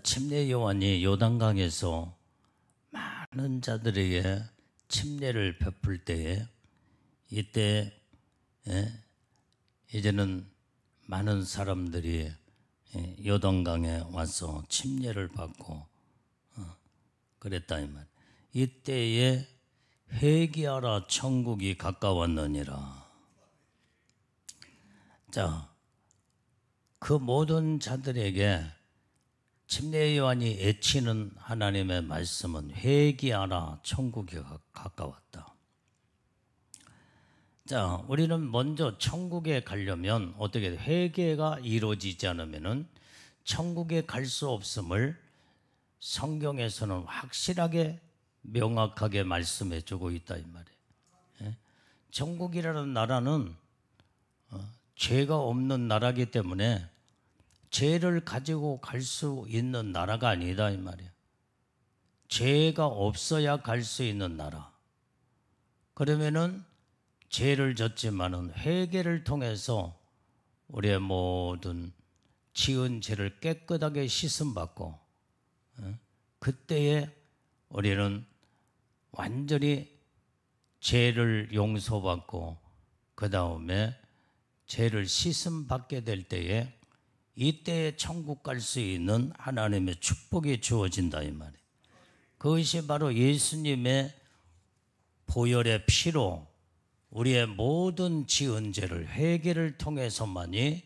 침례 요한이 요단강에서 많은 자들에게 침례를 베풀 때에 이때 이제는 많은 사람들이 요단강에 와서 침례를 받고 그랬다 이 말. 이때에 회개하라 천국이 가까웠느니라. 자, 그 모든 자들에게 침례 요한이 애치는 하나님의 말씀은 회개하라 천국이 가까웠다. 자, 우리는 먼저 천국에 가려면 어떻게 회개가 이루어지지 않으면은 천국에 갈 수 없음을 성경에서는 확실하게 명확하게 말씀해 주고 있다 이 말이에요. 천국이라는 나라는 죄가 없는 나라이기 때문에 죄를 가지고 갈 수 있는 나라가 아니다 이 말이에요. 죄가 없어야 갈 수 있는 나라. 그러면은 죄를 졌지만은 회개를 통해서 우리의 모든 지은 죄를 깨끗하게 씻음 받고 그때에 우리는 완전히 죄를 용서받고 그 다음에 죄를 씻음 받게 될 때에 이때에 천국 갈 수 있는 하나님의 축복이 주어진다 이 말이에요. 그것이 바로 예수님의 보혈의 피로 우리의 모든 지은 죄를 회개를 통해서만이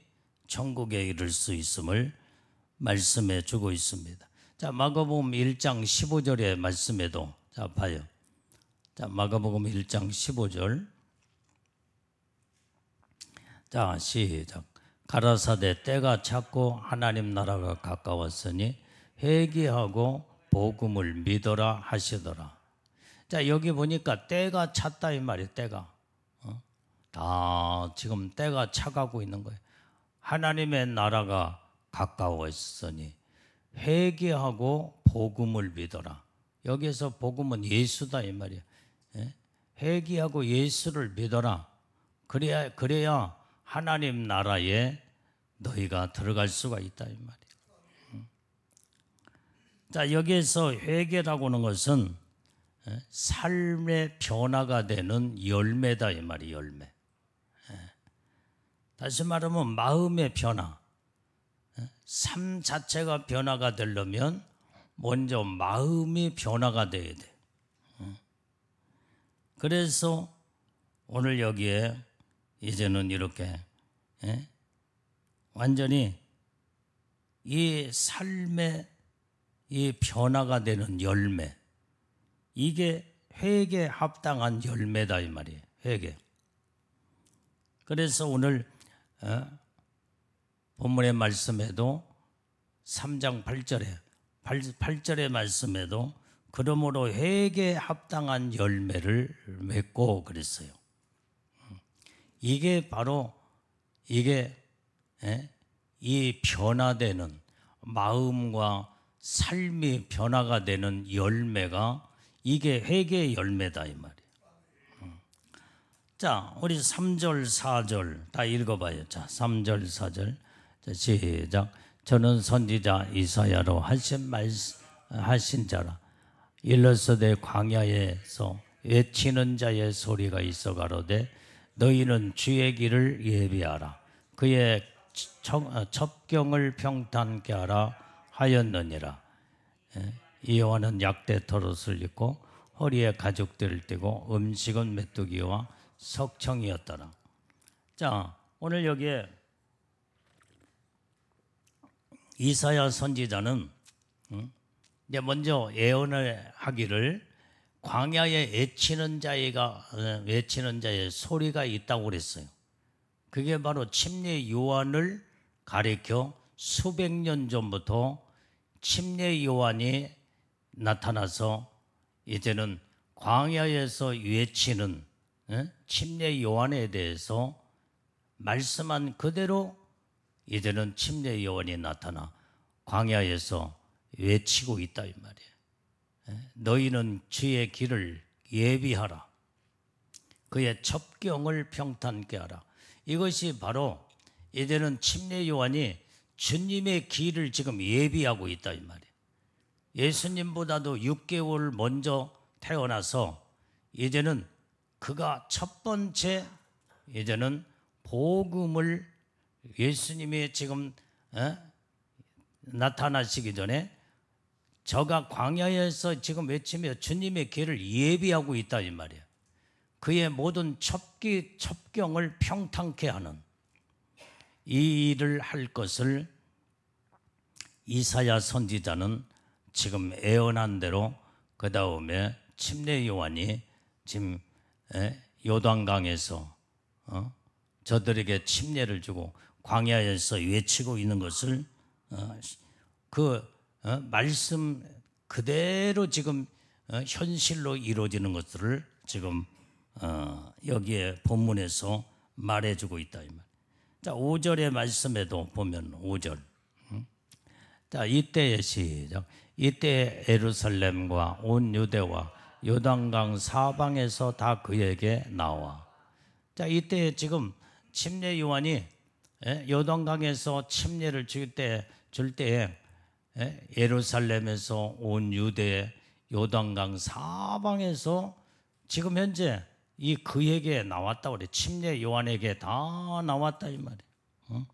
천국에 이를 수 있음을 말씀해 주고 있습니다. 자, 마가복음 1장 15절의 말씀에도 자 봐요. 자, 마가복음 1장 15절. 자, 시작. 가라사대 때가 찼고 하나님 나라가 가까웠으니 회개하고 복음을 믿어라 하시더라. 자, 여기 보니까 때가 찼다 이 말이에요. 때가 다 지금 때가 차가고 있는 거예요. 하나님의 나라가 가까웠으니 회개하고 복음을 믿어라. 여기에서 복음은 예수다 이 말이에요. 회개하고 예수를 믿어라. 그래야 하나님 나라에 너희가 들어갈 수가 있다 이 말이에요. 자, 여기에서 회개라고 하는 것은 삶의 변화가 되는 열매다 이 말이에요. 열매. 다시 말하면 마음의 변화. 삶 자체가 변화가 되려면 먼저 마음이 변화가 돼야 돼. 그래서 오늘 여기에 이제는 이렇게 완전히 이 삶의 이 변화가 되는 열매, 이게 회개에 합당한 열매다 이 말이에요. 회개. 그래서 오늘 본문의 말씀에도 3장 8절의 말씀에도 그러므로 회개에 합당한 열매를 맺고 그랬어요. 이게 바로 이 변화되는 마음과 삶이 변화가 되는 열매가 이게 회개의 열매다 이 말이에요. 자, 우리 3절 4절 다 읽어봐요. 자, 3절 4절 자, 시작. 저는 선지자 이사야로 하신 자라. 일러서되 광야에서 외치는 자의 소리가 있어 가로되 너희는 주의 길을 예비하라. 그의 첩경을 평탄케 하라 하였느니라. 여호와는 약대 털옷을 입고 허리에 가죽들을 띠고 음식은 메뚜기와 석청이었더라. 자, 오늘 여기에 이사야 선지자는 이제 먼저 예언을 하기를 광야에 외치는 자의 소리가 있다고 그랬어요. 그게 바로 침례 요한을 가리켜 수백 년 전부터 침례 요한이 나타나서 이제는 광야에서 외치는 침례 요한에 대해서 말씀한 그대로 이제는 침례 요한이 나타나 광야에서 외치고 있다 이 말이에요. 너희는 주의 길을 예비하라. 그의 첩경을 평탄케 하라. 이것이 바로 이제는 침례 요한이 주님의 길을 지금 예비하고 있다 이 말이에요. 예수님보다도 6개월 먼저 태어나서 이제는 그가 첫 번째 이제는 복음을 예수님이 지금 나타나시기 전에 저가 광야에서 지금 외치며 주님의 길을 예비하고 있다 이 말이에요. 그의 모든 첩경을 평탄케 하는 이 일을 할 것을 이사야 선지자는 지금 예언한 대로 그 다음에 침례 요한이 지금 요단강에서 저들에게 침례를 주고 광야에서 외치고 있는 것을 말씀 그대로 지금 현실로 이루어지는 것들을 지금 여기에 본문에서 말해주고 있다 이 말. 자, 5절의 말씀에도 보면 5절. 자, 이때의 시작. 이때 예루살렘과 온 유대와 요단강 사방에서 다 그에게 나와. 자, 이때 지금 침례 요한이 요단강에서 침례를 줄 때에 예루살렘에서 온 유대 요단강 사방에서 지금 현재 이 그에게 나왔다 그래. 침례 요한에게 다 나왔다 이 말이에요.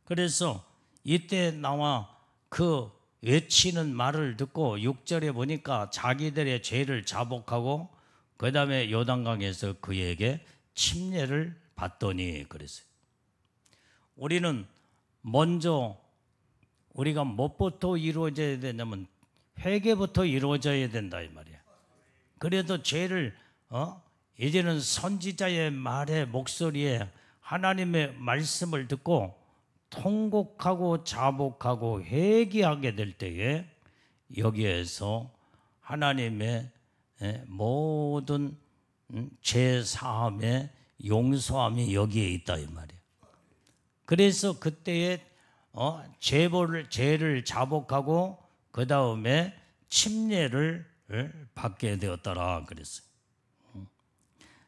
그래서 이때 나와 그 외치는 말을 듣고 6절에 보니까 자기들의 죄를 자복하고 그 다음에 요단강에서 그에게 침례를 받더니 그랬어요. 우리는 먼저 우리가 무엇부터 이루어져야 되냐면 회개부터 이루어져야 된다 이 말이야. 그래도 죄를 이제는 선지자의 말에 목소리에 하나님의 말씀을 듣고 통곡하고 자복하고 회개하게 될 때에 여기에서 하나님의 모든 죄 사함의 용서함이 여기에 있다 이 말이에요. 그래서 그때에 죄를 자복하고 그 다음에 침례를 받게 되었더라 그랬어요.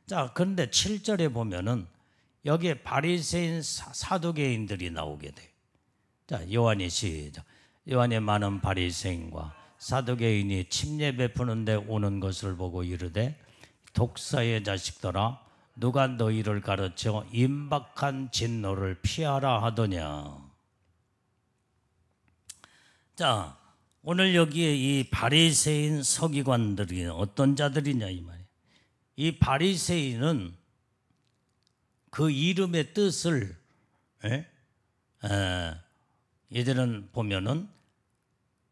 자, 그런데 7절에 보면은 여기에 바리새인 사두개인들이 나오게 돼. 자, 요한이 시작. 요한의 많은 바리새인과 사두개인이 침례 베푸는데 오는 것을 보고 이르되 독사의 자식들아 누가 너희를 가르쳐 임박한 진노를 피하라 하더냐. 자, 오늘 여기에 이 바리새인 서기관들이 어떤 자들이냐 이 말이에요. 이 바리새인은 그 이름의 뜻을 얘들은 보면은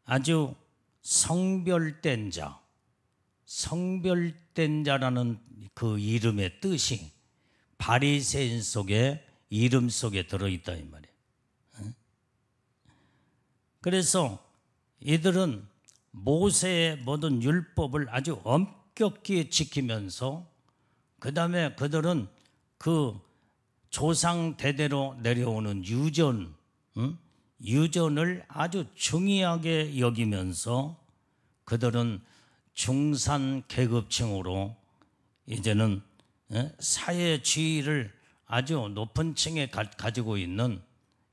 아주 성별된 자, 성별된 자라는 그 이름의 뜻이 바리새인 속에 이름 속에 들어있다 이 말이에요. 그래서 이들은 모세의 모든 율법을 아주 엄격히 지키면서 그 다음에 그들은 그 조상 대대로 내려오는 유전을 아주 중요하게 여기면서 그들은 중산 계급층으로 이제는 사회 지위를 아주 높은 층에 가지고 있는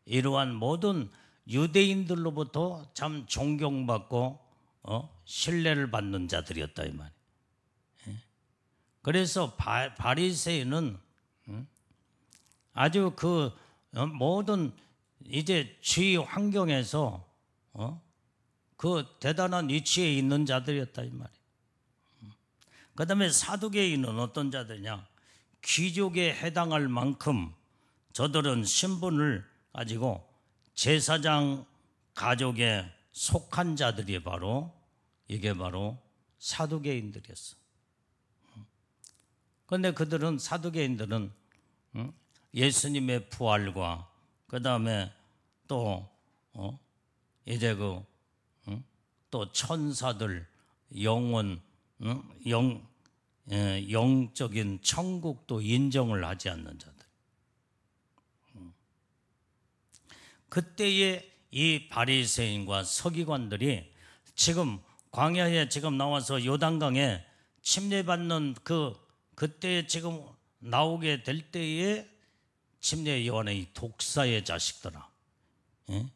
이러한 모든 유대인들로부터 참 존경받고 신뢰를 받는 자들이었다 이 말이에요. 그래서 바리새인은 아주 그 모든 이제 주위 환경에서 그 대단한 위치에 있는 자들이었다 이 말이에요. 그 다음에 사두개인은 어떤 자들이냐? 귀족에 해당할 만큼 저들은 신분을 가지고 제사장 가족에 속한 자들이 이게 바로 사두개인들이었어. 그런데 사두개인들은 예수님의 부활과 그 다음에 또 이제 또 천사들 영적인 천국도 인정을 하지 않는 자들. 그때의 이 바리새인과 서기관들이 지금 광야에 지금 나와서 요단강에 침례받는 그때 지금 나오게 될 때에 침례 요한의 독사의 자식들아 예?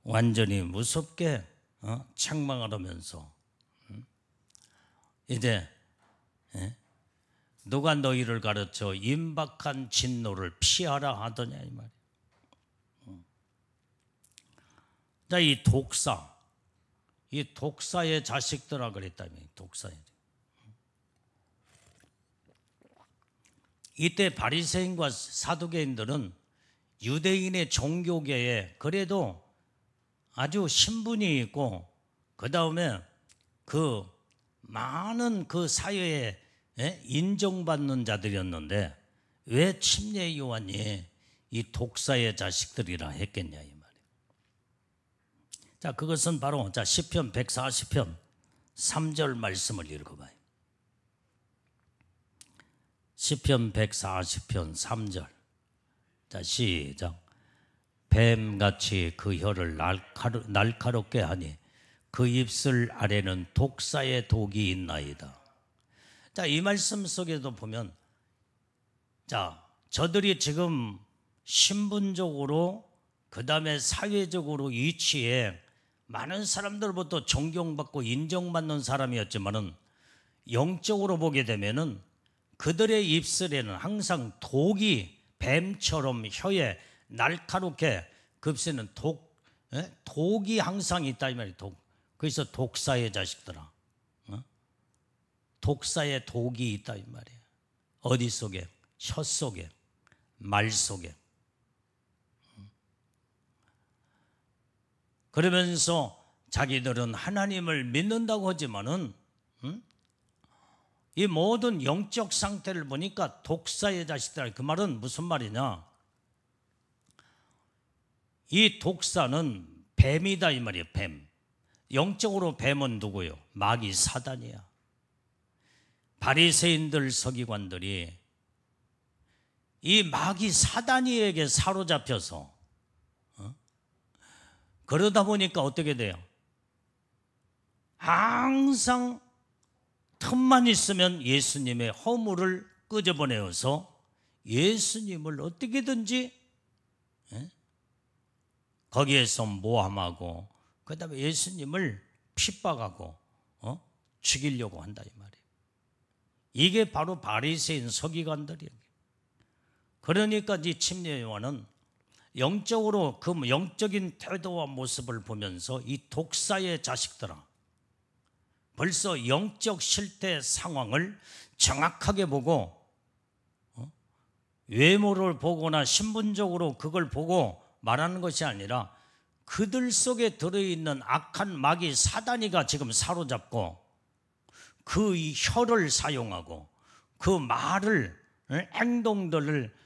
완전히 무섭게 책망을 하면서 이제 누가 너희를 가르쳐 임박한 진노를 피하라 하더냐 이 말이에요. 자, 이 독사의 자식들아 그랬다며. 독사의. 이때 바리새인과 사두개인들은 유대인의 종교계에 그래도 아주 신분이 있고 그 다음에 그 많은 그 사회에 인정받는 자들이었는데 왜 침례 요한이 이 독사의 자식들이라 했겠냐 이 말이에요. 자, 그것은 바로 시편 140편 3절 말씀을 읽어봐요. 시편 140편 3절. 자, 시작. 뱀같이 그 혀를 날카롭게 하니 그 입술 아래는 독사의 독이 있나이다. 자, 이 말씀 속에도 보면 저들이 지금 신분적으로 그 다음에 사회적으로 위치에 많은 사람들부터 존경받고 인정받는 사람이었지만은 영적으로 보게 되면은 그들의 입술에는 항상 독이 뱀처럼 혀에 날카롭게 급세는 독이 항상 있다 이 말이에요. 그래서 독사의 자식들아, 독사의 독이 있다 이 말이에요. 어디 속에? 혀 속에, 말 속에. 그러면서 자기들은 하나님을 믿는다고 하지만은 이 모든 영적 상태를 보니까 독사의 자식들. 그 말은 무슨 말이냐? 이 독사는 뱀이다 이 말이에요. 뱀. 영적으로 뱀은 누구요? 마귀 사단이야. 바리새인들 서기관들이 이 마귀 사단이에게 사로잡혀서 그러다 보니까 어떻게 돼요? 항상 틈만 있으면 예수님의 허물을 끄집어내어서 예수님을 어떻게든지 거기에서 모함하고 그 다음에 예수님을 핍박하고 죽이려고 한다 이 말이에요. 이게 바로 바리새인 서기관들이에요. 그러니까 이 침례 요한은 영적으로 그 영적인 태도와 모습을 보면서 이 독사의 자식들아, 벌써 영적 실태 상황을 정확하게 보고 외모를 보거나 신분적으로 그걸 보고 말하는 것이 아니라 그들 속에 들어있는 악한 마귀 사단이가 지금 사로잡고 그 혀를 사용하고 그 말을, 행동들을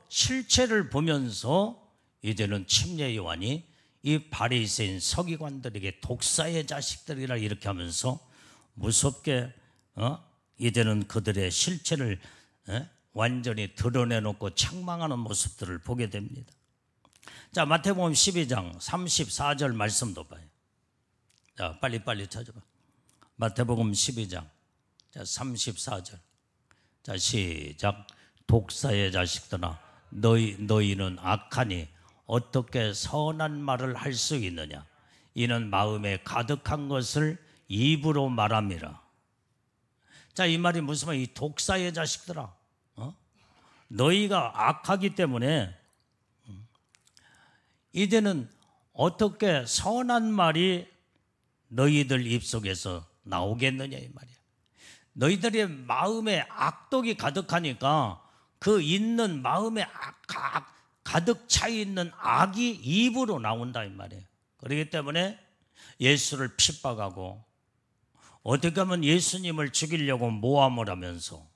실체를 보면서 이제는 침례 요한이 이 바리새인 서기관들에게 독사의 자식들이라 이렇게 하면서 무섭게 이제는 그들의 실체를 완전히 드러내놓고 책망하는 모습들을 보게 됩니다. 자, 마태복음 12장 34절 말씀도 봐요. 자, 빨리 찾아봐. 마태복음 12장 34절. 자, 시작. 독사의 자식들아, 너희는 악하니 어떻게 선한 말을 할 수 있느냐? 이는 마음에 가득한 것을 입으로 말함이라. 자, 이 말이 무슨 말이야? 이 독사의 자식들아, 너희가 악하기 때문에 이제는 어떻게 선한 말이 너희들 입속에서 나오겠느냐 이 말이야. 너희들의 마음에 악독이 가득하니까 그 있는 마음에 가득 차 있는 악이 입으로 나온다 이 말이에요. 그렇기 때문에 예수를 핍박하고 어떻게 하면 예수님을 죽이려고 모함을 하면서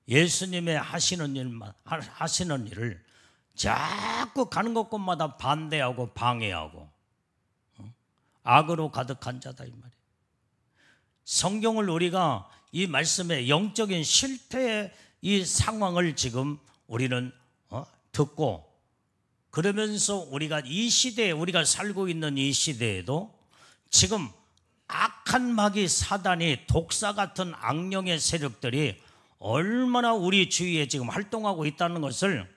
예수님의 하시는 일을 자꾸 가는 곳곳마다 반대하고 방해하고 악으로 가득한 자다 이 말이에요. 성경을 우리가 이 말씀의 영적인 실태의 이 상황을 지금 우리는 듣고 그러면서 우리가 이 시대에 우리가 살고 있는 이 시대에도 지금 악한 마귀 사단이 독사 같은 악령의 세력들이 얼마나 우리 주위에 지금 활동하고 있다는 것을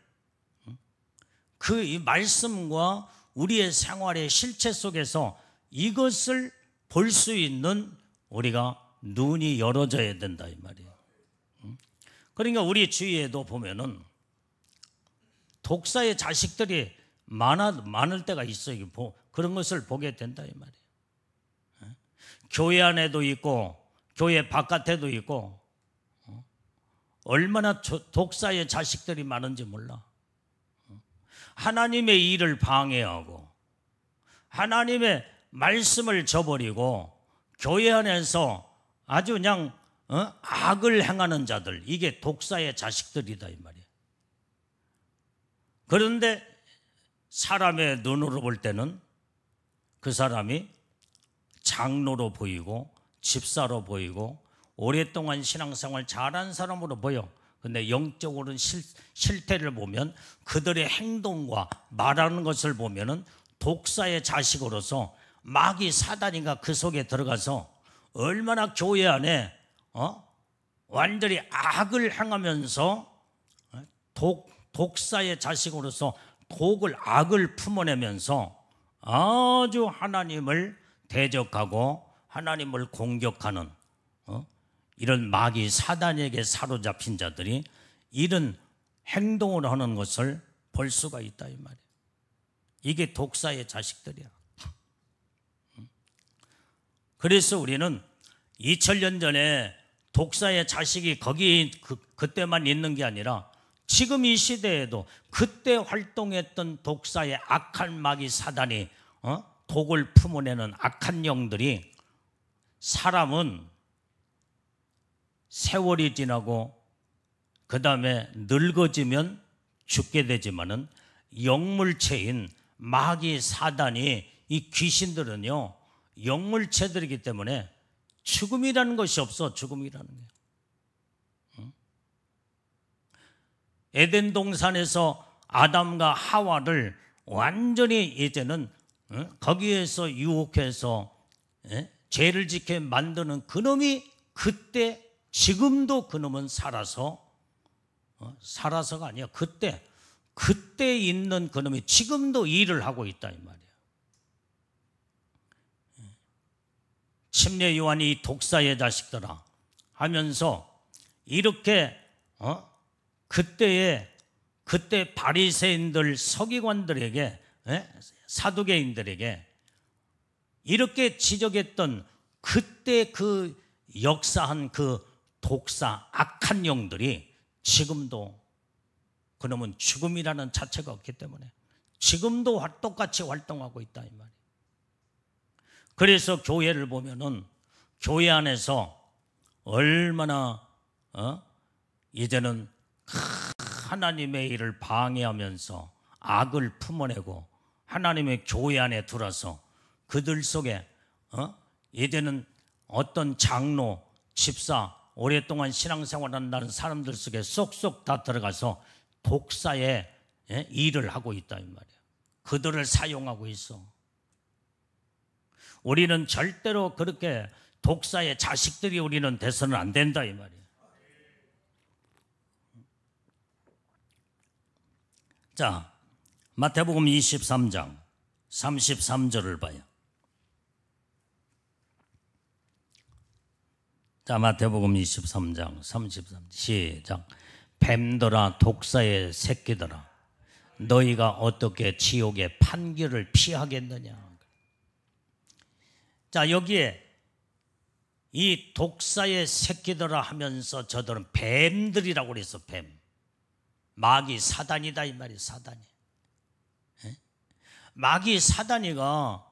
그 그 이 말씀과 우리의 생활의 실체 속에서 이것을 볼 수 있는 우리가 눈이 열어져야 된다 이 말이에요. 그러니까 우리 주위에도 보면은 독사의 자식들이 많을 때가 있어요. 그런 것을 보게 된다 이 말이에요. 교회 안에도 있고 교회 바깥에도 있고 얼마나 독사의 자식들이 많은지 몰라. 하나님의 일을 방해하고 하나님의 말씀을 저버리고 교회 안에서 아주 그냥 악을 행하는 자들, 이게 독사의 자식들이다 이 말이에요. 그런데 사람의 눈으로 볼 때는 그 사람이 장로로 보이고 집사로 보이고 오랫동안 신앙생활 잘한 사람으로 보여. 근데 영적으로는 실태를 보면 그들의 행동과 말하는 것을 보면은 독사의 자식으로서 마귀 사단이가 그 속에 들어가서 얼마나 교회 안에 완전히 악을 행하면서 독사의 자식으로서 악을 품어내면서 아주 하나님을 대적하고 하나님을 공격하는 이런 마귀 사단에게 사로잡힌 자들이 이런 행동을 하는 것을 볼 수가 있다 이 말이에요. 이게 독사의 자식들이야. 그래서 우리는 2000년 전에 독사의 자식이 거기 그때만 있는 게 아니라 지금 이 시대에도 그때 활동했던 독사의 악한 마귀 사단이 독을 품어내는 악한 영들이 사람은 세월이 지나고 그 다음에 늙어지면 죽게 되지만은 영물체인 마귀 사단이 이 귀신들은요 영물체들이기 때문에 죽음이라는 것이 없어. 죽음이라는 게. 에덴 동산에서 아담과 하와를 완전히 이제는 거기에서 유혹해서 죄를 짓게 만드는 그놈이 그때 지금도 그놈은 살아서가 아니야. 그때 있는 그놈이 지금도 일을 하고 있다 이 말이야. 침례 요한이 이 독사의 자식들아 하면서 이렇게 그때 바리새인들 서기관들에게 사두개인들에게 이렇게 지적했던 그때 그 역사한 그 독사 악한 영들이 지금도 그놈은 죽음이라는 자체가 없기 때문에 지금도 똑같이 활동하고 있다 이 말이에요. 그래서 교회를 보면은 교회 안에서 얼마나 이제는 하나님의 일을 방해하면서 악을 품어내고 하나님의 교회 안에 들어서 그들 속에 이제는 어떤 장로, 집사, 오랫동안 신앙생활 한다는 사람들 속에 쏙쏙 다 들어가서 독사의 일을 하고 있다 이 말이에요. 그들을 사용하고 있어. 우리는 절대로 그렇게 독사의 자식들이 우리는 돼서는 안 된다 이 말이에요. 자, 마태복음 23장 33절을 봐요. 자, 마태복음 23장 33절 시작. 뱀들아 독사의 새끼들아 너희가 어떻게 지옥의 판결을 피하겠느냐. 자, 여기에 이 독사의 새끼들아 하면서 저들은 뱀들이라고 그랬어. 뱀. 마귀 사단이다 이 말이에요. 사단이. 마귀 사단이가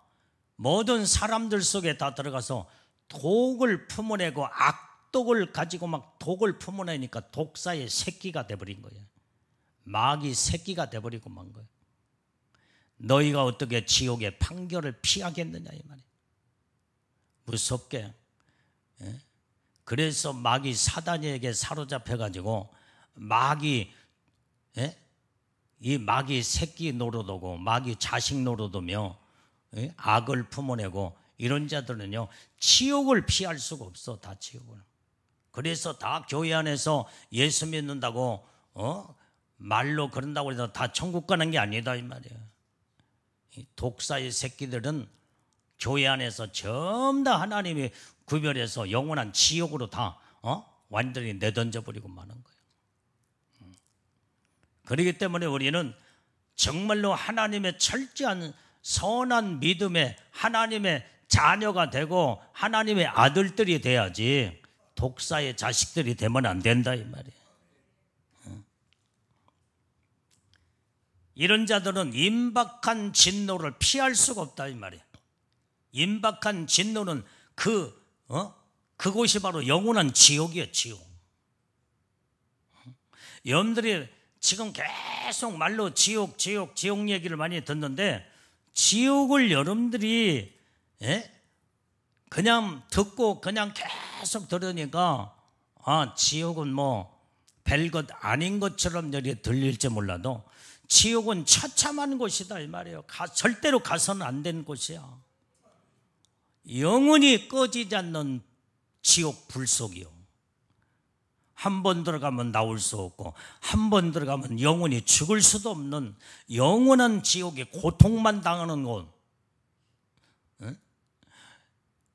모든 사람들 속에 다 들어가서 독을 품어내고 악독을 가지고 막 독을 품어내니까 독사의 새끼가 돼버린 거예요. 마귀 새끼가 돼버리고 만 거예요. 너희가 어떻게 지옥의 판결을 피하겠느냐 이 말이에요. 무섭게. 그래서 마귀 사단에게 사로잡혀가지고 이 마귀 새끼 노릇하고 마귀 자식 노릇하며 악을 품어내고 이런 자들은요 지옥을 피할 수가 없어. 다 지옥을. 그래서 다 교회 안에서 예수 믿는다고 말로 그런다고 해서 다 천국 가는 게 아니다 이 말이에요. 독사의 새끼들은 교회 안에서 전부 다 하나님이 구별해서 영원한 지옥으로 다 완전히 내던져 버리고 마는 거예요. 그렇기 때문에 우리는 정말로 하나님의 철저한 선한 믿음의 하나님의 자녀가 되고 하나님의 아들들이 돼야지 독사의 자식들이 되면 안 된다 이 말이에요. 이런 자들은 임박한 진노를 피할 수가 없다 이 말이에요. 임박한 진노는 그곳이 바로 영원한 지옥이에요. 지옥. 여러분들이 지금 계속 말로 지옥 얘기를 많이 듣는데, 지옥을 여러분들이 그냥 듣고 그냥 계속 들으니까 지옥은 뭐 별것 아닌 것처럼 들릴지 몰라도 지옥은 처참한 곳이다 이 말이에요. 절대로 가서는 안 되는 곳이야. 영원히 꺼지지 않는 지옥 불 속이요. 한 번 들어가면 나올 수 없고 한 번 들어가면 영원히 죽을 수도 없는 영원한 지옥에 고통만 당하는 곳.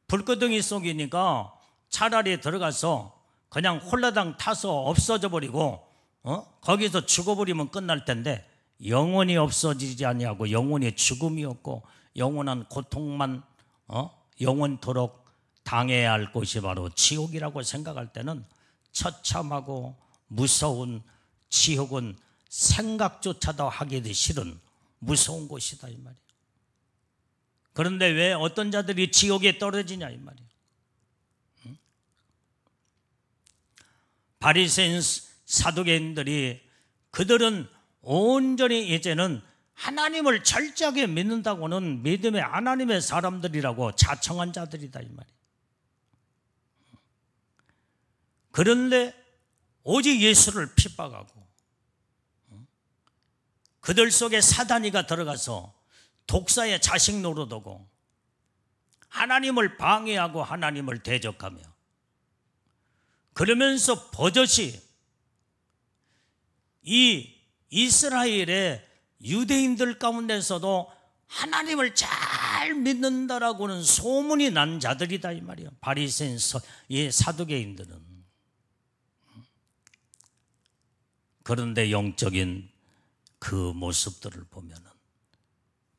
불끄덩이 속이니까 차라리 들어가서 그냥 홀라당 타서 없어져 버리고 거기서 죽어버리면 끝날 텐데, 영원히 없어지지 아니하고 영원히 죽음이 없고 영원한 고통만 영원토록 당해야 할 곳이 바로 지옥이라고 생각할 때는 처참하고 무서운 지옥은 생각조차도 하기 싫은 무서운 곳이다 이 말이에요. 그런데 왜 어떤 자들이 지옥에 떨어지냐 이 말이에요. 바리새인 사두개인들이 그들은 온전히 이제는 하나님을 철저하게 믿는다고는 믿음의 하나님의 사람들이라고 자청한 자들이다 이 말이에요. 그런데 오직 예수를 핍박하고 그들 속에 사단이가 들어가서 독사의 자식 노릇하고 하나님을 방해하고 하나님을 대적하며, 그러면서 버젓이 이 이스라엘의 유대인들 가운데서도 하나님을 잘 믿는다라고는 소문이 난 자들이다 이 말이에요. 바리새인 사두개인들은. 그런데 영적인 그 모습들을 보면은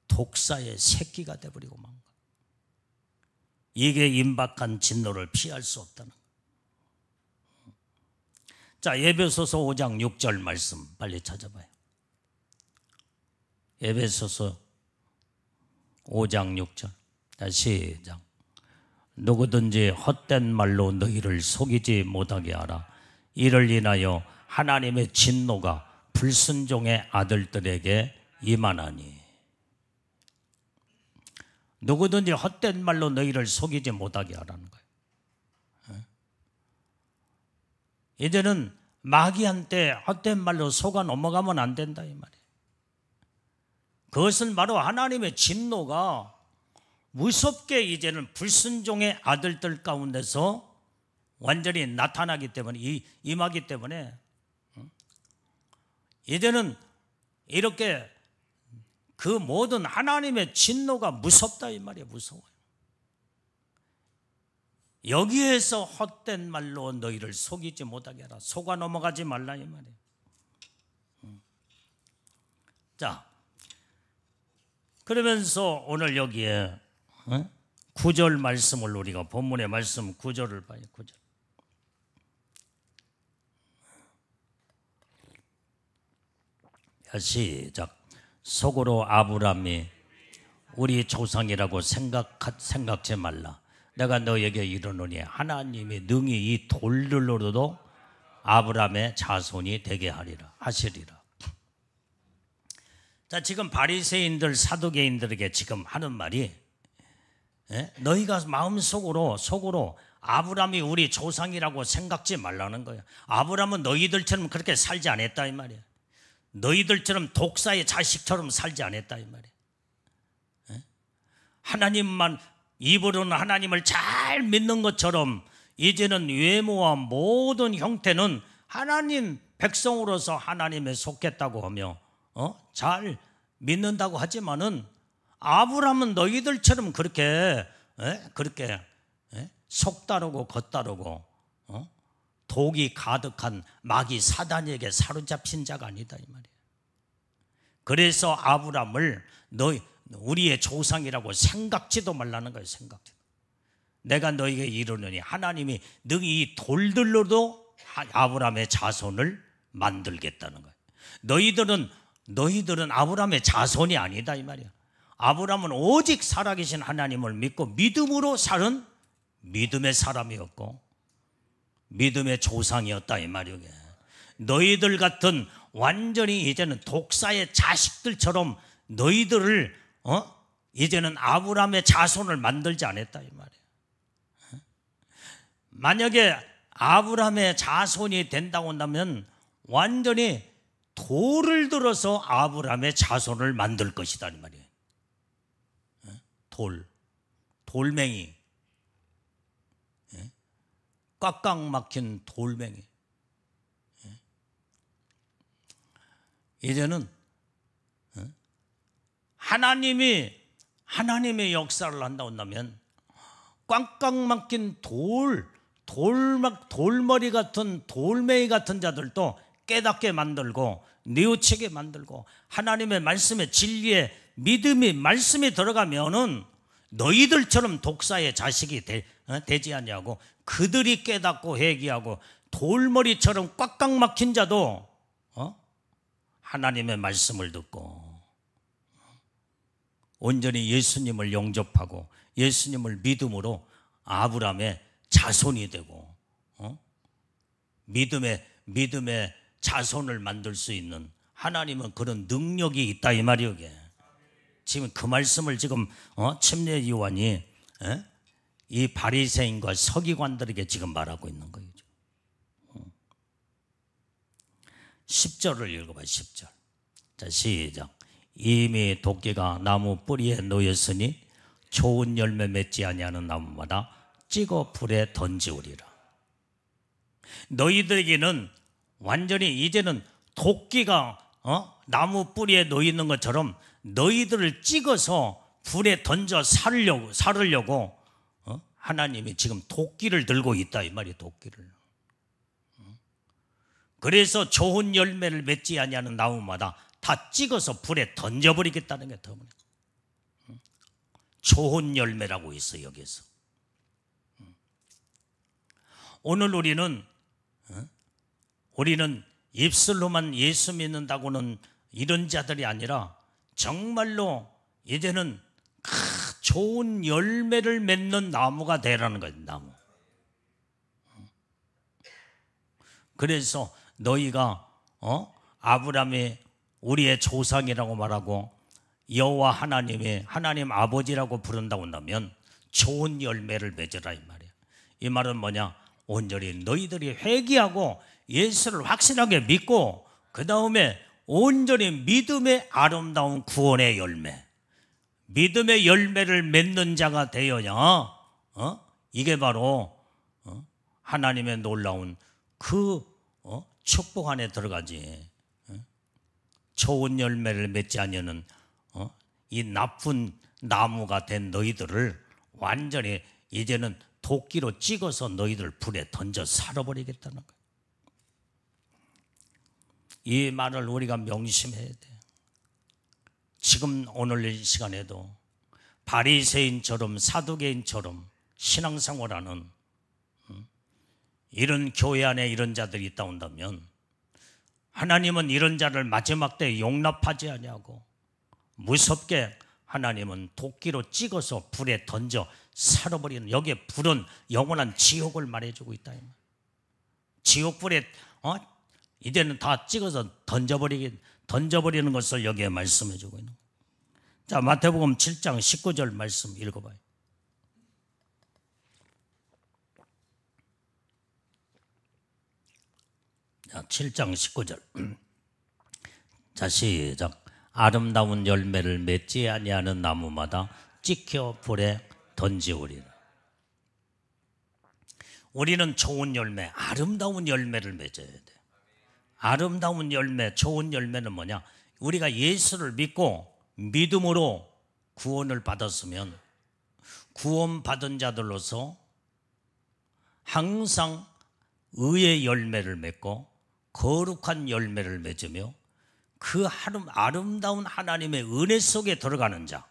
독사의 새끼가 되어버리고 만 거예요. 이게 임박한 진노를 피할 수 없다는 거예요. 자, 에베소서 5장 6절 말씀 빨리 찾아봐요. 에베소서 5장 6절. 시작. 누구든지 헛된 말로 너희를 속이지 못하게 하라. 이를 인하여 하나님의 진노가 불순종의 아들들에게 임하나니. 누구든지 헛된 말로 너희를 속이지 못하게 하라는 거예요. 이제는 마귀한테 헛된 말로 속아 넘어가면 안 된다 이 말이에요. 그것은 바로 하나님의 진노가 무섭게 이제는 불순종의 아들들 가운데서 완전히 나타나기 때문에, 임하기 때문에 이제는 이렇게 그 모든 하나님의 진노가 무섭다 이 말이에요. 무서워요. 여기에서 헛된 말로 너희를 속이지 못하게 하라. 속아 넘어가지 말라 이 말이에요. 자, 그러면서 오늘 여기에 9절 말씀을 우리가 본문의 말씀 9절을 봐요. 9절. 시작. 속으로 아브라함이 우리 조상이라고 생각지 말라. 내가 너에게 이르노니 하나님이 능히 이 돌들로도 아브라함의 자손이 되게 하시리라. 자, 지금 바리새인들 사두개인들에게 지금 하는 말이, 너희가 마음속으로 아브라함이 우리 조상이라고 생각지 말라는 거예요. 아브라함은 너희들처럼 그렇게 살지 않았다 이 말이에요. 너희들처럼 독사의 자식처럼 살지 않았다 이 말이에요. 하나님만 입으로는 하나님을 잘 믿는 것처럼 이제는 외모와 모든 형태는 하나님 백성으로서 하나님에 속했다고 하며 잘 믿는다고 하지만은 아브라함은 너희들처럼 그렇게 속다르고 겉다르고 독이 가득한 마귀 사단에게 사로잡힌 자가 아니다 이 말이에요. 그래서 아브라함을 우리의 조상이라고 생각지도 말라는 거예요. 생각지도. 내가 너에게 이르노니 하나님이 너희 이 돌들로도 아브라함의 자손을 만들겠다는 거예요. 너희들은 아브라함의 자손이 아니다 이 말이야. 아브라함은 오직 살아계신 하나님을 믿고 믿음으로 사는 믿음의 사람이었고 믿음의 조상이었다 이 말이야. 너희들 같은 완전히 이제는 독사의 자식들처럼 너희들을 이제는 아브라함의 자손을 만들지 않았다 이 말이야. 만약에 아브라함의 자손이 된다고 한다면 완전히 돌을 들어서 아브라함의 자손을 만들 것이다 이 말이에요. 돌멩이, 꽉꽉 막힌 돌멩이. 이제는 하나님의 역사를 한다고 한다면 꽉꽉 막힌 돌머리 같은 돌멩이 같은 자들도 깨닫게 만들고 뉘우치게 만들고 하나님의 말씀의 진리에 말씀이 들어가면은 너희들처럼 독사의 자식이 되지 않냐고 그들이 깨닫고 회개하고 돌머리처럼 꽉꽉 막힌 자도 하나님의 말씀을 듣고 온전히 예수님을 영접하고 예수님을 믿음으로 아브라함의 자손이 되고 믿음의 자손을 만들 수 있는 하나님은 그런 능력이 있다 이 말이요. 지금 그 말씀을 지금 침례 요한이 이 바리새인과 서기관들에게 지금 말하고 있는 거예요. 10절을 읽어봐요. 10절. 자, 시작. 이미 도끼가 나무 뿌리에 놓였으니 좋은 열매 맺지 아니하는 나무마다 찍어 불에 던지우리라. 너희들에게는 완전히 이제는 도끼가 나무 뿌리에 놓여 있는 것처럼 너희들을 찍어서 불에 던져 살으려고 하나님이 지금 도끼를 들고 있다 이 말이에요. 도끼를. 그래서 좋은 열매를 맺지 아니하는 나무마다 다 찍어서 불에 던져버리겠다는 게 더. 좋은 열매라고 있어요 여기에서. 오늘 우리는 입술로만 예수 믿는다고는 이런 자들이 아니라 정말로 이제는 좋은 열매를 맺는 나무가 되라는 거예요. 나무. 그래서 너희가 아브라함이 우리의 조상이라고 말하고 여호와 하나님 아버지라고 부른다고 한다면 좋은 열매를 맺으라 이 말이에요. 이 말은 뭐냐? 온전히 너희들이 회개하고 예수를 확실하게 믿고 그 다음에 온전히 믿음의 아름다운 구원의 열매, 믿음의 열매를 맺는 자가 되어야 이게 바로 하나님의 놀라운 그 축복 안에 들어가지. 좋은 열매를 맺지 않으면 이 나쁜 나무가 된 너희들을 완전히 이제는 도끼로 찍어서 너희들 불에 던져 살아버리겠다는 거예요. 이 말을 우리가 명심해야 돼. 지금 오늘 이 시간에도 바리새인처럼 사두개인처럼 신앙생활하는 이런 교회 안에 이런 자들이 있다 온다면 하나님은 이런 자를 마지막 때 용납하지 아니하고 무섭게 하나님은 도끼로 찍어서 불에 던져 살아버리는, 여기에 불은 영원한 지옥을 말해주고 있다. 지옥불에 이제는 다 찍어서 던져버리는 것을 여기에 말씀해주고 있는 거예요. 자, 마태복음 7장 19절 말씀 읽어봐요. 자, 7장 19절. 자, 시작. 아름다운 열매를 맺지 아니하는 나무마다 찍혀 불에 던지우리라. 우리는 좋은 열매, 아름다운 열매를 맺어야 돼. 아름다운 열매, 좋은 열매는 뭐냐? 우리가 예수를 믿고 믿음으로 구원을 받았으면 구원받은 자들로서 항상 의의 열매를 맺고 거룩한 열매를 맺으며 그 아름다운 하나님의 은혜 속에 들어가는 자,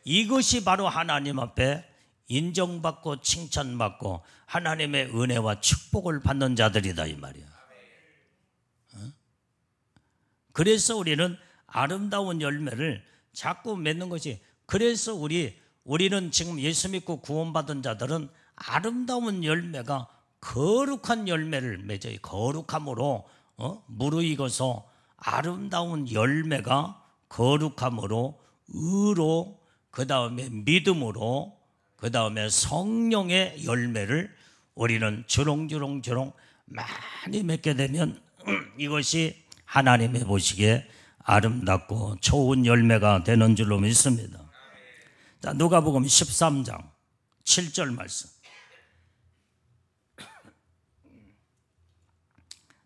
이것이 바로 하나님 앞에 인정받고 칭찬받고 하나님의 은혜와 축복을 받는 자들이다 이 말이야. 그래서 우리는 아름다운 열매를 자꾸 맺는 것이, 그래서 우리는 지금 예수 믿고 구원받은 자들은 아름다운 열매가 거룩한 열매를 맺어요. 거룩함으로 무르익어서 아름다운 열매가 거룩함으로, 의로, 그 다음에 믿음으로, 그 다음에 성령의 열매를 우리는 주렁주렁 많이 맺게 되면 이것이 하나님이 보시기에 아름답고 좋은 열매가 되는 줄로 믿습니다. 자, 누가복음 13장 7절 말씀.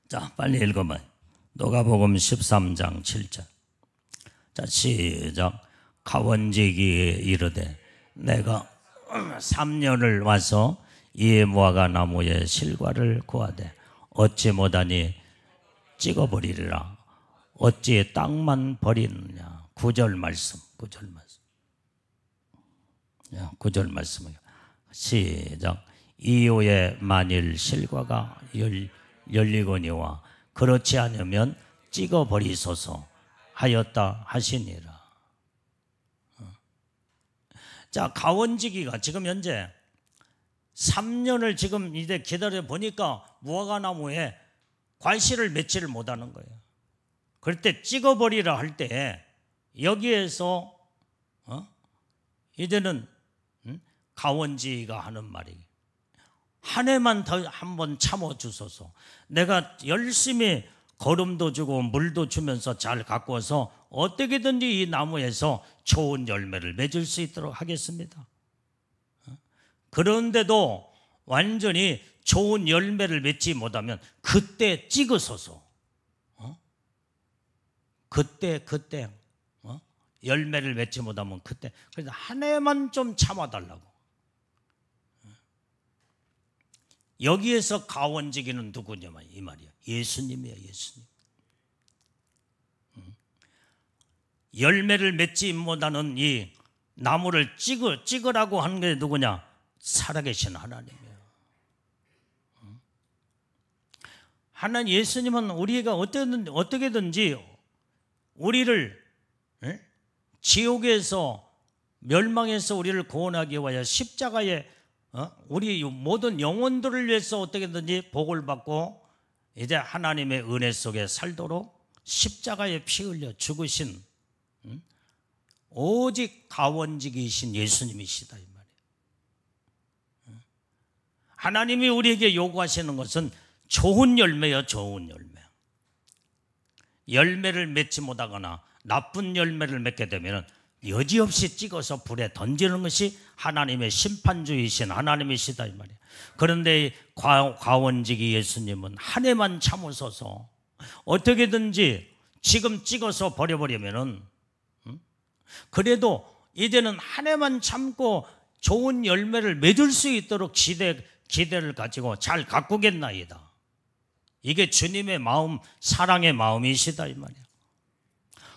자, 빨리 읽어봐요. 누가복음 13장 7절. 자, 시작. 가원지기에 이르되 내가 3년을 와서 이 무화과 나무의 실과를 구하되 얻지 못하니 찍어버리리라. 어찌 땅만 버리느냐. 9절 말씀. 9절 말씀. 9절 말씀이요. 시작. 이후에 만일 실과가 열리거니와 그렇지 않으면 찍어버리소서 하였다 하시니라. 자, 가원지기가 지금 현재 3년을 지금 이제 기다려 보니까 무화과 나무에 과실을 맺지를 못하는 거예요. 그럴 때 찍어버리라 할 때 여기에서 이제는 가원지가 하는 말이, 한 해만 더 한번 참아주소서. 내가 열심히 거름도 주고 물도 주면서 잘 가꾸어서 어떻게든지 이 나무에서 좋은 열매를 맺을 수 있도록 하겠습니다. 그런데도 완전히 좋은 열매를 맺지 못하면 그때 찍으소서. 그때 열매를 맺지 못하면 그때, 그래서 한 해만 좀 참아달라고. 여기에서 가원지기는 누구냐면 이 말이야. 예수님이야, 예수님. 열매를 맺지 못하는 이 나무를 찍으라고 하는 게 누구냐? 살아계신 하나님이에요. 하나님 예수님은 우리가 어떻게든지 우리를 지옥에서 멸망해서 우리를 구원하기 위하여 십자가에 우리 모든 영혼들을 위해서 어떻게든지 복을 받고 이제 하나님의 은혜 속에 살도록 십자가에 피 흘려 죽으신 오직 가원지기이신 예수님이시다 이 말이에요. 하나님이 우리에게 요구하시는 것은 좋은 열매요, 좋은 열매. 열매를 맺지 못하거나 나쁜 열매를 맺게 되면 여지없이 찍어서 불에 던지는 것이 하나님의 심판주이신 하나님이시다 이 말이에요. 그런데 가원지기 예수님은 한 해만 참으소서. 어떻게든지 지금 찍어서 버려버리면은 그래도 이제는 한 해만 참고 좋은 열매를 맺을 수 있도록 기대를 가지고 잘 가꾸겠나이다. 이게 주님의 마음, 사랑의 마음이시다 이 말이야.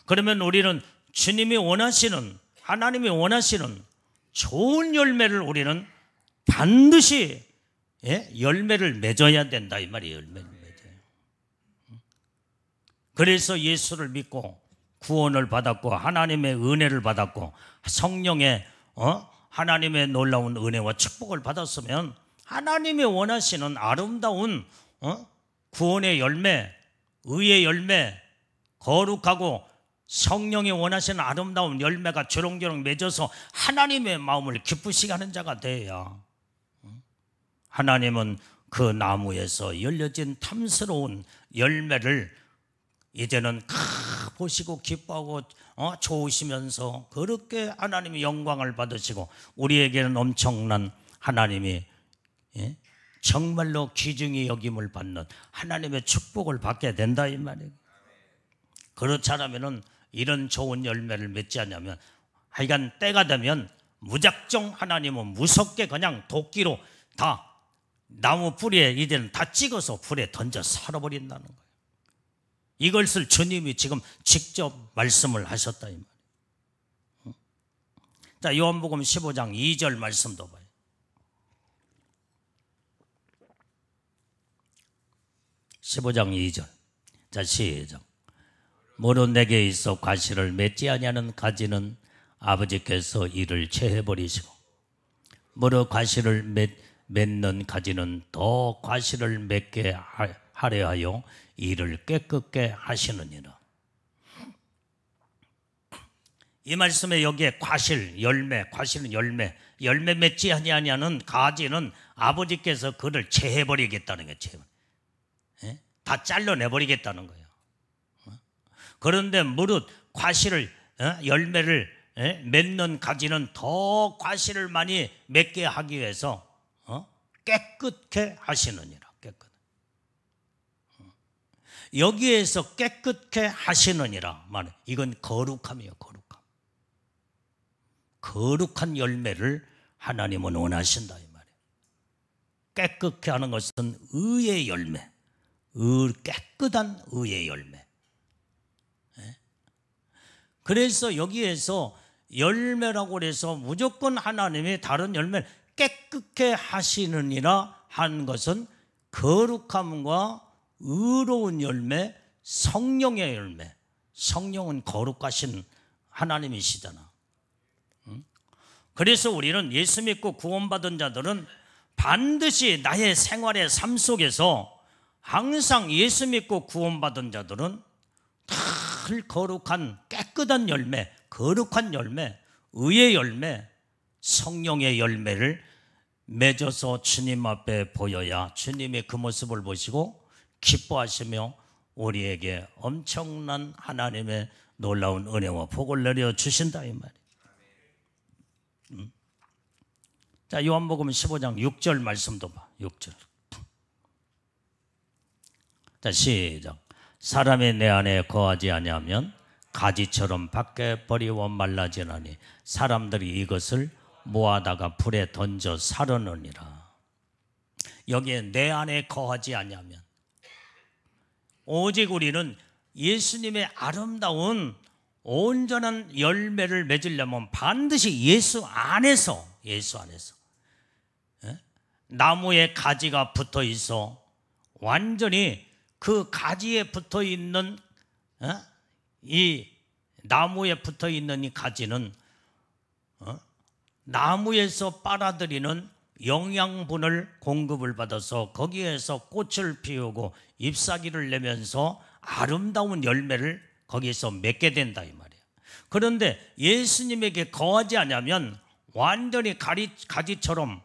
그러면 우리는 주님이 원하시는, 하나님이 원하시는 좋은 열매를 우리는 반드시 열매를 맺어야 된다 이 말이에요. 열매를 맺어요. 그래서 예수를 믿고 구원을 받았고 하나님의 은혜를 받았고 성령의 하나님의 놀라운 은혜와 축복을 받았으면 하나님이 원하시는 아름다운 구원의 열매, 의의 열매, 거룩하고 성령이 원하시는 아름다운 열매가 주렁주렁 맺어서 하나님의 마음을 기쁘시게 하는 자가 되어야 하나님은 그 나무에서 열려진 탐스러운 열매를 이제는 보시고 기뻐하고 좋으시면서 그렇게 하나님의 영광을 받으시고 우리에게는 엄청난 하나님이 정말로 귀중히 여김을 받는 하나님의 축복을 받게 된다 이 말이에요. 그렇지 않으면 이런 좋은 열매를 맺지 않냐면 하여간 때가 되면 무작정 하나님은 무섭게 그냥 도끼로 다 나무 뿌리에 이제는 다 찍어서 불에 던져 살아버린다는 거예요. 이것을 주님이 지금 직접 말씀을 하셨다 이 말이에요. 자, 요한복음 15장 2절 말씀도 봐요. 15장 2절. 자, 시작. 무릇 내게 있어 과실을 맺지 아니하는 가지는 아버지께서 이를 제해버리시고 무릇 과실을 맺는 가지는 더 과실을 맺게 하려 하여 이를 깨끗게 하시느니라. 이 말씀에 여기에 과실, 열매, 과실은 열매 맺지 아니하는 가지는 아버지께서 그를 제해버리겠다는 거예요. 다 잘라내버리겠다는 거예요. 그런데 무릇 과실을 열매를 맺는 가지는 더 과실을 많이 맺게 하기 위해서 깨끗게 하시느니라. 깨끗. 여기에서 깨끗게 하시느니라 말해. 이건 거룩함이에요. 거룩함. 거룩한 열매를 하나님은 원하신다 이 말이에요. 깨끗게 하는 것은 의의 열매. 깨끗한 의의 열매. 그래서 여기에서 열매라고 해서 무조건 하나님이 다른 열매를 깨끗게 하시느니라 한 것은 거룩함과 의로운 열매, 성령의 열매. 성령은 거룩하신 하나님이시잖아. 그래서 우리는 예수 믿고 구원받은 자들은 반드시 나의 생활의 삶 속에서 항상 예수 믿고 구원받은 자들은 늘 거룩한 깨끗한 열매, 거룩한 열매, 의의 열매, 성령의 열매를 맺어서 주님 앞에 보여야 주님의 그 모습을 보시고 기뻐하시며 우리에게 엄청난 하나님의 놀라운 은혜와 복을 내려주신다 이 말이에요. 자, 요한복음 15장 6절 말씀도 봐. 6절. 자, 시작. 사람이 내 안에 거하지 아니하면 가지처럼 밖에 버리고 말라지나니 사람들이 이것을 모아다가 불에 던져 사르느니라. 여기에 내 안에 거하지 아니하면 오직 우리는 예수님의 아름다운 온전한 열매를 맺으려면 반드시 예수 안에서 나무에 가지가 붙어 있어 완전히 그 가지에 붙어 있는 이 나무에 붙어 있는 이 가지는 나무에서 빨아들이는 영양분을 공급을 받아서 거기에서 꽃을 피우고 잎사귀를 내면서 아름다운 열매를 거기에서 맺게 된다 이 말이에요. 그런데 예수님에게 거하지 않으면 완전히 가지처럼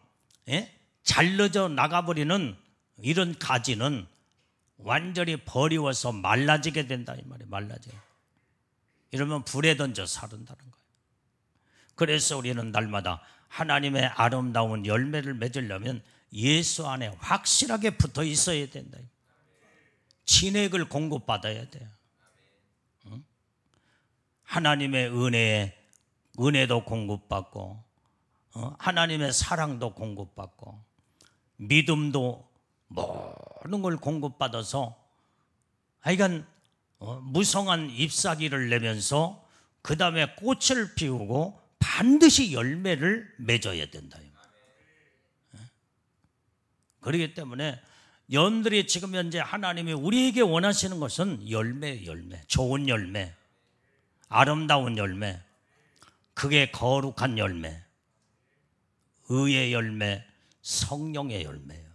잘려져 나가버리는 이런 가지는 완전히 버리워서 말라지게 된다 이 말이에요. 말라져요. 이러면 불에 던져 사른다는 거예요. 그래서 우리는 날마다 하나님의 아름다운 열매를 맺으려면 예수 안에 확실하게 붙어 있어야 된다. 진액을 공급받아야 돼요. 하나님의 은혜도 공급받고 하나님의 사랑도 공급받고 믿음도 모든 걸 공급받아서 하여간 무성한 잎사귀를 내면서 그 다음에 꽃을 피우고 반드시 열매를 맺어야 된다. 그렇기 때문에 여러분들이 지금 현재 하나님이 우리에게 원하시는 것은 열매, 좋은 열매, 아름다운 열매, 그게 거룩한 열매, 의의 열매, 성령의 열매예요.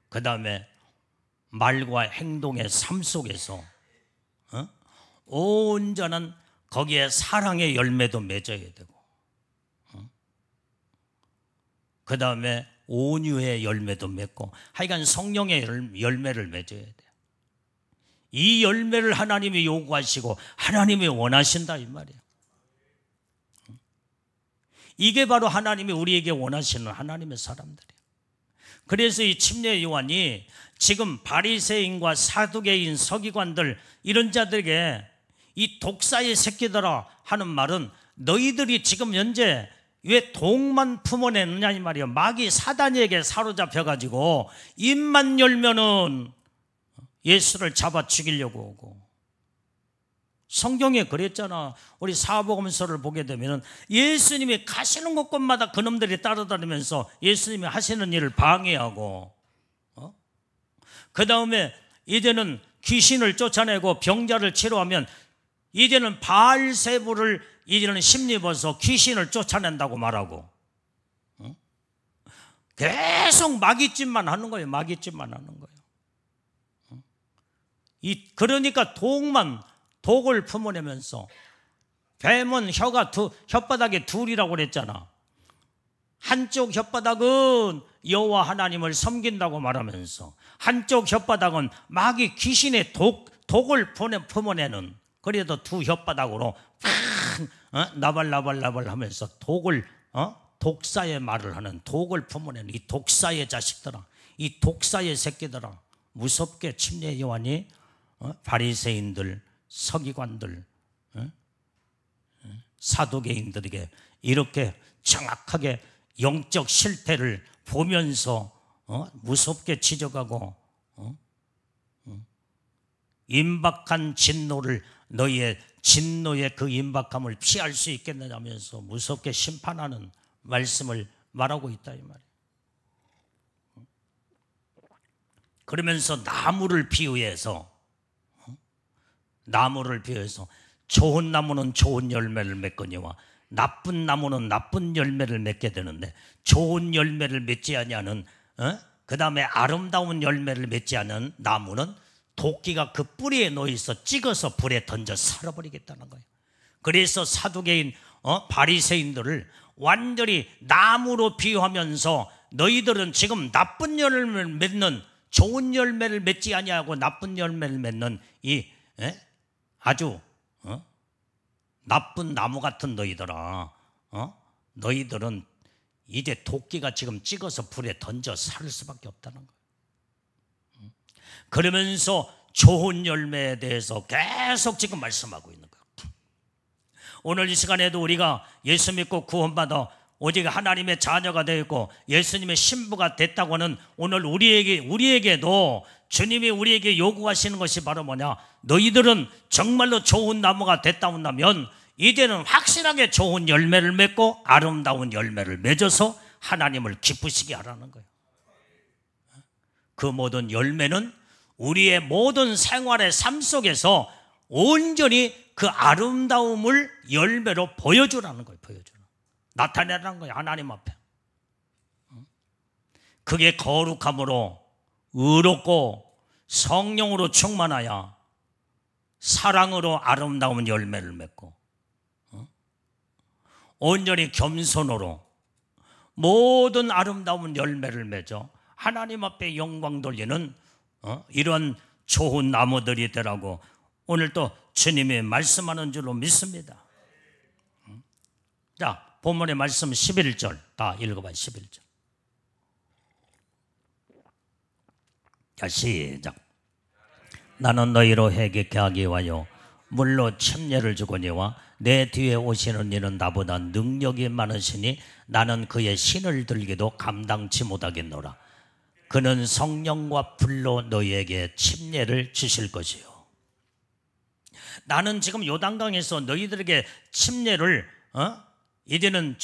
그 다음에 말과 행동의 삶 속에서 온전한 거기에 사랑의 열매도 맺어야 되고 그 다음에 온유의 열매도 맺고 하여간 성령의 열매를 맺어야 돼요. 이 열매를 하나님이 요구하시고 하나님이 원하신다 이 말이에요. 이게 바로 하나님이 우리에게 원하시는 하나님의 사람들이에요. 그래서 이 침례 요한이 지금 바리새인과 사두개인 서기관들 이런 자들에게 이 독사의 새끼들아 하는 말은 너희들이 지금 현재 왜 독만 품어내느냐 이 말이에요. 마귀 사단에게 사로잡혀가지고 입만 열면은 예수를 잡아 죽이려고 오고, 성경에 그랬잖아. 우리 사복음서를 보게 되면 예수님이 가시는 곳곳마다 그놈들이 따라다니면서 예수님이 하시는 일을 방해하고, 그 다음에 이제는 귀신을 쫓아내고 병자를 치료하면 이제는 바알세부를 이제는 힘입어서 귀신을 쫓아낸다고 말하고, 계속 마귀짓만 하는 거예요. 마귀짓만 하는 거예요. 그러니까 독을 품어내면서, 뱀은 혓바닥에 둘이라고 그랬잖아. 한쪽 혓바닥은 여호와 하나님을 섬긴다고 말하면서 한쪽 혓바닥은 마귀 귀신의 독을 품어내는, 그래도 두 혓바닥으로 나발나발 하면서 독사의 말을 하는, 독을 품어내는 이 독사의 자식들아, 이 독사의 새끼들아, 무섭게 침례 요한이 바리새인들, 서기관들, 사두개인들에게 이렇게 정확하게 영적 실태를 보면서 무섭게 지적하고, 임박한 진노를, 너희의 진노의 그 임박함을 피할 수 있겠느냐면서 무섭게 심판하는 말씀을 말하고 있다 이 말이에요. 그러면서 나무를 비유해서 좋은 나무는 좋은 열매를 맺거니와 나쁜 나무는 나쁜 열매를 맺게 되는데, 좋은 열매를 맺지 아니하는, 그 다음에 아름다운 열매를 맺지 않은 나무는 도끼가 그 뿌리에 놓여서 찍어서 불에 던져 살아버리겠다는 거예요. 그래서 사두개인 바리새인들을 완전히 나무로 비유하면서 너희들은 지금 나쁜 열매를 맺는, 좋은 열매를 맺지 아니하고 나쁜 열매를 맺는 이 아주 나쁜 나무 같은 너희들아, 너희들은 이제 도끼가 지금 찍어서 불에 던져 살 수밖에 없다는 거예요. 그러면서 좋은 열매에 대해서 계속 지금 말씀하고 있는 거예요. 오늘 이 시간에도 우리가 예수 믿고 구원받아 오직 하나님의 자녀가 되었고 예수님의 신부가 됐다고 하는 오늘 우리에게도 주님이 우리에게 요구하시는 것이 바로 뭐냐? 너희들은 정말로 좋은 나무가 됐다 온다면 이제는 확실하게 좋은 열매를 맺고 아름다운 열매를 맺어서 하나님을 기쁘시게 하라는 거예요. 그 모든 열매는 우리의 모든 생활의 삶 속에서 온전히 그 아름다움을 열매로 보여주라는 거예요. 나타내라는 거예요. 하나님 앞에. 그게 거룩함으로 의롭고 성령으로 충만하여 사랑으로 아름다운 열매를 맺고 온전히 겸손으로 모든 아름다운 열매를 맺어 하나님 앞에 영광 돌리는 이런 좋은 나무들이 되라고 오늘 또 주님이 말씀하는 줄로 믿습니다. 자, 본문의 말씀 11절 다 읽어봐요. 11절. 자, 시작. 나는 너희로 회개케 하기 위하여 물로 침례를 주거니와 내 뒤에 오시는 이는 나보다 능력이 많으시니 나는 그의 신을 들기도 감당치 못하겠노라. 그는 성령과 불로 너희에게 침례를 주실 것이요. 나는 지금 요단강에서 너희들에게 침례를 이제는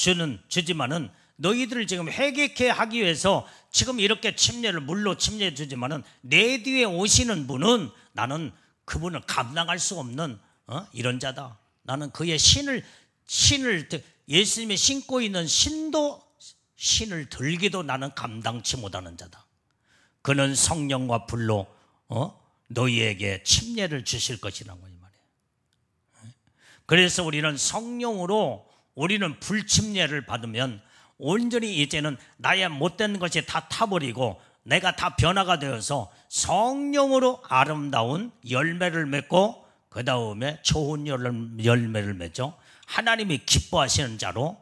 주지만은 너희들을 지금 회개케 하기 위해서 지금 이렇게 침례를 물로 침례 주지만은 내 뒤에 오시는 분은 나는 그분을 감당할 수 없는 이런 자다. 나는 그의 신을 예수님이 신고 있는 신을 들기도 나는 감당치 못하는 자다. 그는 성령과 불로 너희에게 침례를 주실 것이라고 이 말이에요. 그래서 우리는 성령으로 우리는 불침례를 받으면 온전히 이제는 나의 못된 것이 다 타버리고 내가 다 변화가 되어서 성령으로 아름다운 열매를 맺고 그 다음에 좋은 열매를 맺죠. 하나님이 기뻐하시는 자로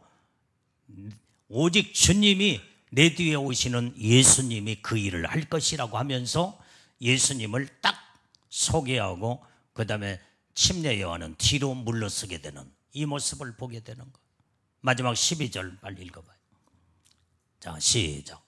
오직 주님이 내 뒤에 오시는 예수님이 그 일을 할 것이라고 하면서 예수님을 딱 소개하고 그 다음에 침례 요한은 뒤로 물러서게 되는 이 모습을 보게 되는 거. 마지막 12절 빨리 읽어봐요. 자, 시작.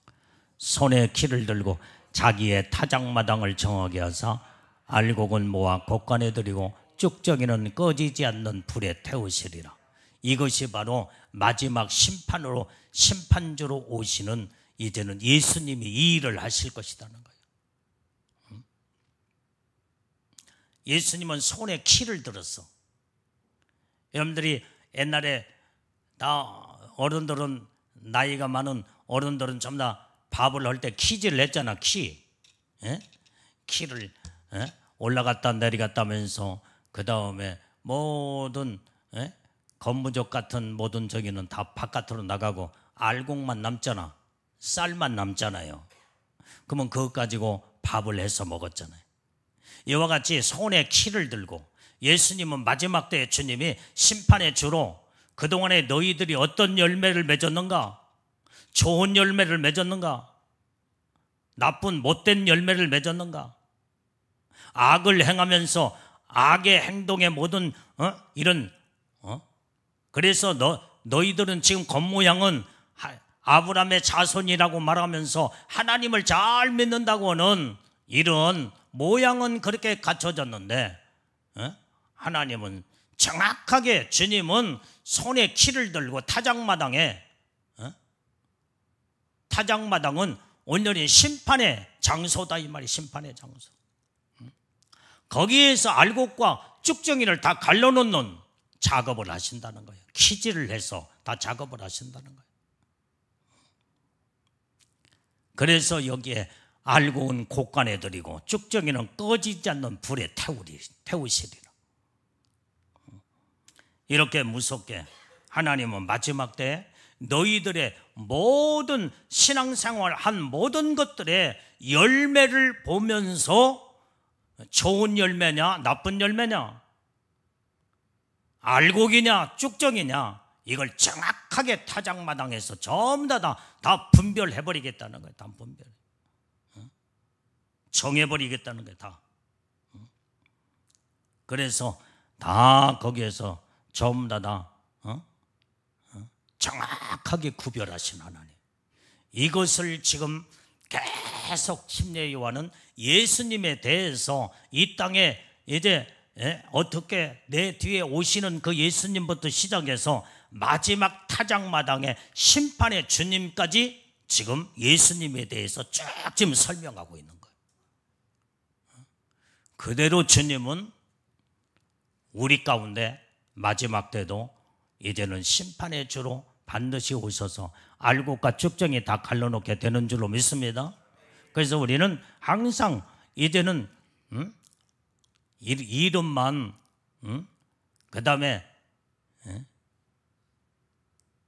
손에 키를 들고 자기의 타작마당을 정하게 하사 알곡은 모아 곡간에 들이고 쭉정이는 꺼지지 않는 불에 태우시리라. 이것이 바로 마지막 심판으로 심판주로 오시는 이제는 예수님이 이 일을 하실 것이라는 거예요. 예수님은 손에 키를 들었어. 여러분들이 옛날에 나 어른들은 나이가 많은 어른들은 전부 다 밥을 할 때 키질을 했잖아. 키를 올라갔다 내려갔다 하면서 그 다음에 모든 건무족 같은 모든 저기는 다 바깥으로 나가고 알곡만 남잖아. 쌀만 남잖아요. 그러면 그것 가지고 밥을 해서 먹었잖아요. 이와 같이 손에 키를 들고 예수님은 마지막 때에 주님이 심판의 주로 그동안에 너희들이 어떤 열매를 맺었는가? 좋은 열매를 맺었는가? 나쁜 못된 열매를 맺었는가? 악을 행하면서 악의 행동의 모든 이런 그래서 너희들은 지금 겉모양은 아브라함의 자손이라고 말하면서 하나님을 잘 믿는다고는 이런 모양은 그렇게 갖춰졌는데 하나님은 정확하게 주님은 손에 키를 들고 타작마당은 온전히 심판의 장소다 이 말이. 심판의 장소. 거기에서 알곡과 쭉정이를 다 갈라놓는 작업을 하신다는 거예요. 키질을 해서 다 작업을 하신다는 거예요. 그래서 여기에 알곡은 곡간에 들이고 쭉정이는 꺼지지 않는 불에 태우시리라. 이렇게 무섭게 하나님은 마지막 때 너희들의 모든 신앙생활 한 모든 것들의 열매를 보면서 좋은 열매냐 나쁜 열매냐 알곡이냐 쭉정이냐 이걸 정확하게 타작마당에서 전부 다 분별해버리겠다는 거예요. 다 분별 정해버리겠다는 거예요. 다. 그래서 다 거기에서 전부 다 정확하게 구별하신 하나님. 이것을 지금 계속 침례 요한은 예수님에 대해서 이 땅에 이제 어떻게 내 뒤에 오시는 그 예수님부터 시작해서 마지막 타작마당의 심판의 주님까지 지금 예수님에 대해서 쭉 지금 설명하고 있는 거예요. 그대로 주님은 우리 가운데 마지막 때도 이제는 심판의 주로 반드시 오셔서 알곡과 쭉정이 다 갈라놓게 되는 줄로 믿습니다. 그래서 우리는 항상 이제는 이름만 그 다음에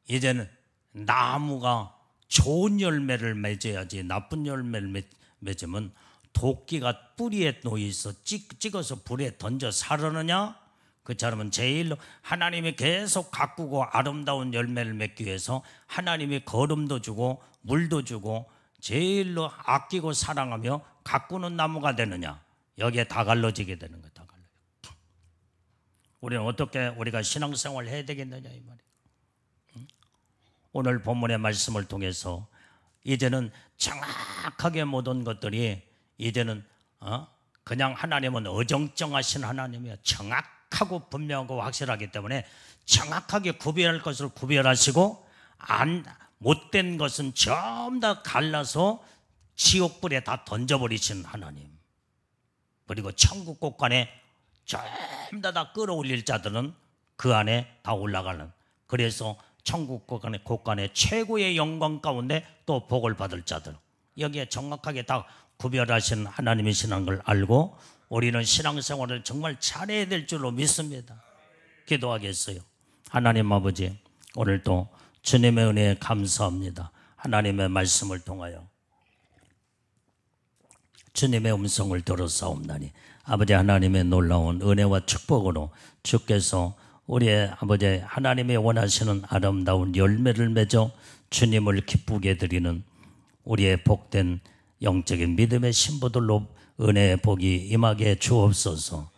이제는 나무가 좋은 열매를 맺어야지 나쁜 열매를 맺으면 도끼가 뿌리에 놓여서 찍어서 불에 던져 사르느냐? 그처럼 제일로 하나님이 계속 가꾸고 아름다운 열매를 맺기 위해서 하나님이 거름도 주고 물도 주고 제일로 아끼고 사랑하며 가꾸는 나무가 되느냐? 여기에 다 갈라지게 되는 거다. 우리는 어떻게 우리가 신앙생활을 해야 되겠느냐 이 말이에요. 오늘 본문의 말씀을 통해서 이제는 정확하게 모든 것들이 이제는 그냥 하나님은 어정쩡하신 하나님이야. 정확하고 분명하고 확실하기 때문에 정확하게 구별할 것을 구별하시고 못된 것은 전부 다 갈라서 지옥불에 다 던져버리신 하나님. 그리고 천국 곳간에 전부 다 끌어올릴 자들은 그 안에 다 올라가는. 그래서 천국 곳간에 최고의 영광 가운데 또 복을 받을 자들. 여기에 정확하게 다 구별하신 하나님이시라는 걸 알고 우리는 신앙생활을 정말 잘해야 될 줄로 믿습니다. 기도하겠어요. 하나님 아버지, 오늘도 주님의 은혜에 감사합니다. 하나님의 말씀을 통하여 주님의 음성을 들었사옵나니 아버지 하나님의 놀라운 은혜와 축복으로 주께서 우리의 아버지 하나님이 원하시는 아름다운 열매를 맺어 주님을 기쁘게 드리는 우리의 복된 영적인 믿음의 신부들로 은혜의 복이 임하게 주옵소서.